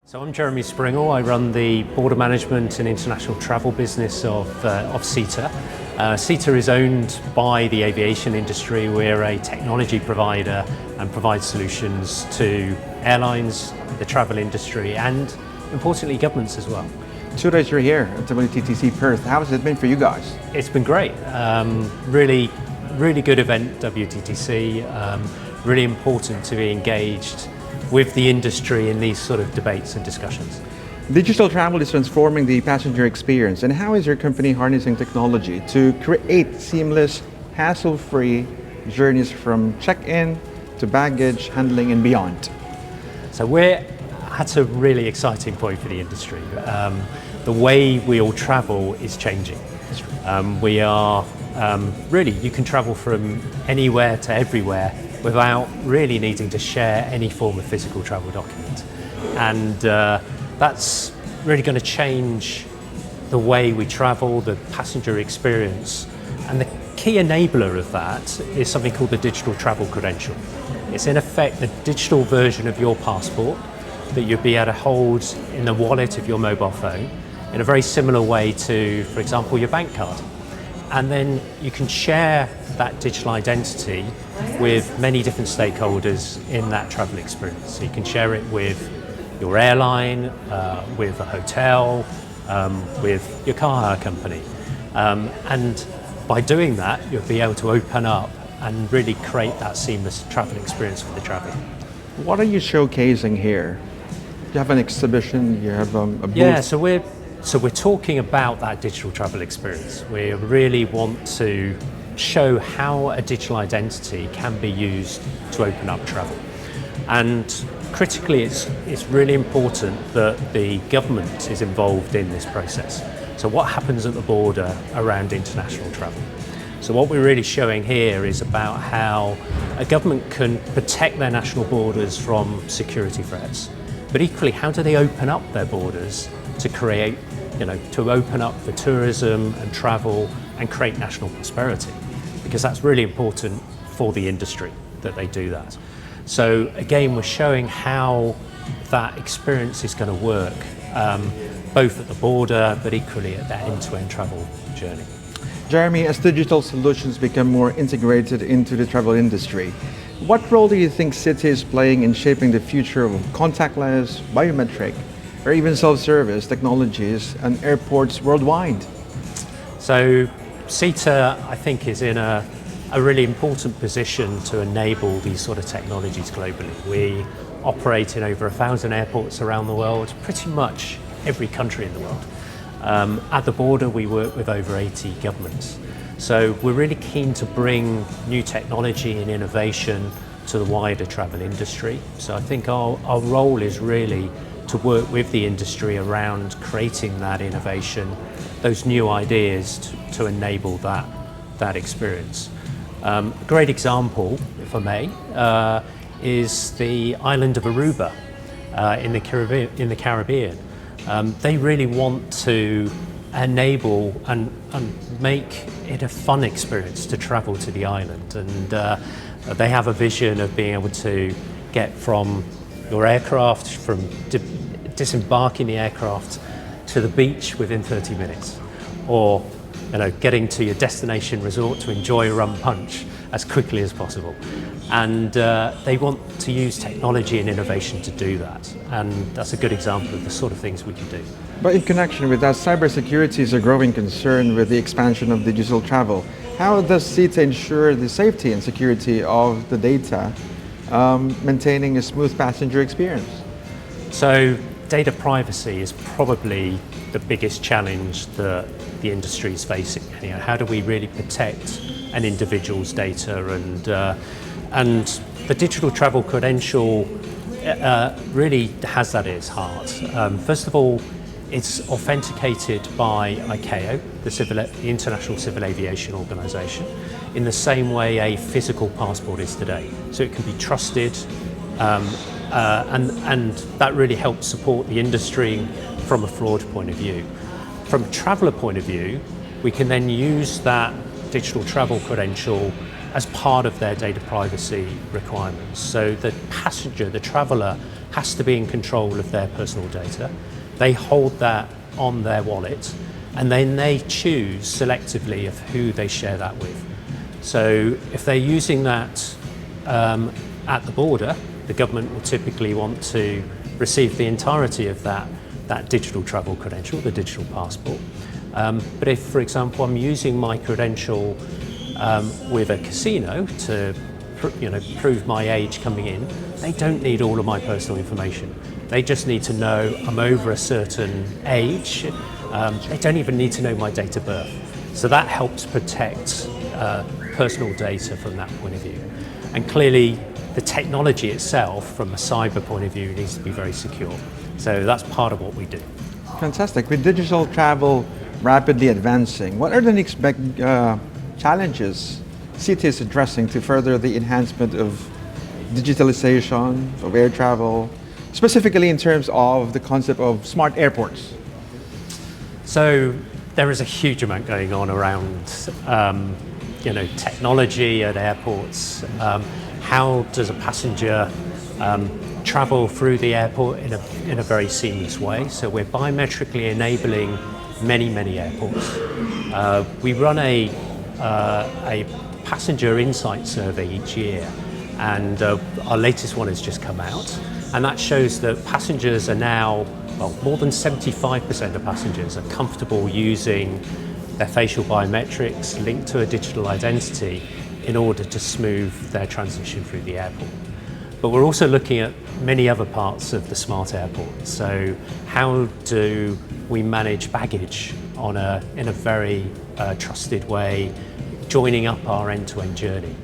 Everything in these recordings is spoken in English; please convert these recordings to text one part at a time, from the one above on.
So I'm Jeremy Springall. I run the border management and international travel business of SITA. SITA is owned by the aviation industry. We're a technology provider and provide solutions to airlines, the travel industry, and importantly governments as well. 2 days you're here at WTTC Perth. How has it been for you guys? It's been great. Really good event, WTTC. Really important to be engaged with the industry in these sort of debates and discussions. Digital travel is transforming the passenger experience, and how is your company harnessing technology to create seamless, hassle-free journeys from check-in to baggage handling and beyond? So we're at a really exciting point for the industry. The way we all travel is changing. We are really, you can travel from anywhere to everywhere without really needing to share any form of physical travel document. And that's really going to change the way we travel, the passenger experience. And the key enabler of that is something called the digital travel credential. It's in effect the digital version of your passport that you'll be able to hold in the wallet of your mobile phone in a very similar way to, for example, your bank card. And then you can share that digital identity with many different stakeholders in that travel experience. So you can share it with your airline, with a hotel, with your car hire company. And by doing that, you'll be able to open up and really create that seamless travel experience for the traveler. What are you showcasing here? You have an exhibition, you have a booth? Yeah, so we're talking about that digital travel experience. We really want to show how a digital identity can be used to open up travel. And critically, it's really important that the government is involved in this process. So what happens at the border around international travel? So what we're really showing here is about how a government can protect their national borders from security threats, but equally, how do they open up their borders to create, to open up for tourism and travel and create national prosperity? Because that's really important for the industry that they do that. So again, we're showing how that experience is going to work, both at the border, but equally at that end-to-end travel journey. Jeremy, as digital solutions become more integrated into the travel industry, what role do you think SITA is playing in shaping the future of contactless, biometric, or even self-service technologies and airports worldwide? So SITA, I think, is in a really important position to enable these sort of technologies globally. We operate in over 1,000 airports around the world, pretty much every country in the world. At the border, we work with over 80 governments. So we're really keen to bring new technology and innovation to the wider travel industry. So I think our role is really to work with the industry around creating that innovation, those new ideas to enable that experience. A great example, if I may, is the island of Aruba in the Caribbean. They really want to enable and make it a fun experience to travel to the island, and they have a vision of being able to get from your aircraft, from disembarking the aircraft to the beach within 30 minutes, or getting to your destination resort to enjoy a rum punch as quickly as possible. And they want to use technology and innovation to do that, and that's a good example of the sort of things we can do. But in connection with that, cybersecurity is a growing concern with the expansion of digital travel. How does SITA ensure the safety and security of the data, maintaining a smooth passenger experience? So data privacy is probably the biggest challenge that the industry is facing. How do we really protect an individual's data? And the digital travel credential really has that at its heart. First of all, it's authenticated by ICAO, the International Civil Aviation Organization, in the same way a physical passport is today. So it can be trusted, and that really helps support the industry from a fraud point of view. From a traveller point of view, we can then use that digital travel credential as part of their data privacy requirements. So the passenger, the traveller, has to be in control of their personal data. They hold that on their wallet, and then they choose selectively of who they share that with. So if they're using that at the border, the government will typically want to receive the entirety of that digital travel credential, the digital passport. But if, for example, I'm using my credential with a casino to prove my age coming in, they don't need all of my personal information. They just need to know I'm over a certain age. They don't even need to know my date of birth. So that helps protect personal data from that point of view. And clearly, the technology itself, from a cyber point of view, needs to be very secure. So that's part of what we do. Fantastic. With digital travel rapidly advancing, what are the next big challenges SITA is addressing to further the enhancement of digitalization of air travel, specifically in terms of the concept of smart airports? So there is a huge amount going on around technology at airports. How does a passenger travel through the airport in a very seamless way? So we're biometrically enabling many airports. We run a passenger insight survey each year, and our latest one has just come out, and that shows that passengers are now, well, more than 75% of passengers are comfortable using their facial biometrics linked to a digital identity in order to smooth their transition through the airport. But we're also looking at many other parts of the smart airport. So how do we manage baggage in a very trusted way, joining up our end-to-end journey?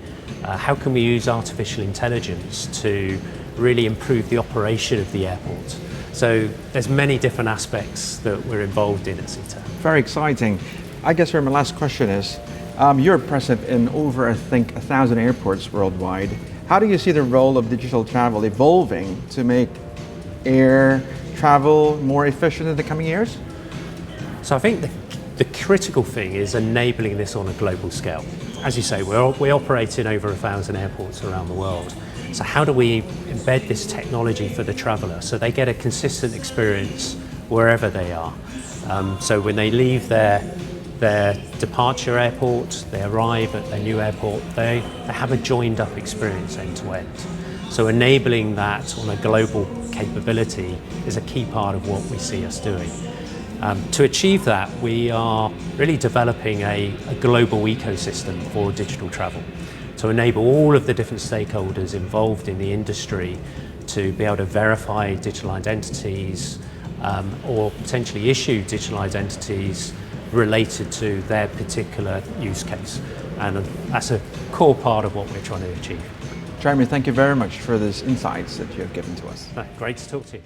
How can we use artificial intelligence to really improve the operation of the airport? So there's many different aspects that we're involved in at SITA. Very exciting. I guess my last question is, you're present in over, I think, 1,000 airports worldwide. How do you see the role of digital travel evolving to make air travel more efficient in the coming years? So I think the critical thing is enabling this on a global scale. As you say, we operate in over 1,000 airports around the world. So how do we embed this technology for the traveller so they get a consistent experience wherever they are? So when they leave their departure airport, they arrive at their new airport, they have a joined up experience end to end. So enabling that on a global capability is a key part of what we see us doing. To achieve that, we are really developing a global ecosystem for digital travel to enable all of the different stakeholders involved in the industry to be able to verify digital identities or potentially issue digital identities related to their particular use case. And that's a core part of what we're trying to achieve. Jeremy, thank you very much for these insights that you have given to us. Great to talk to you.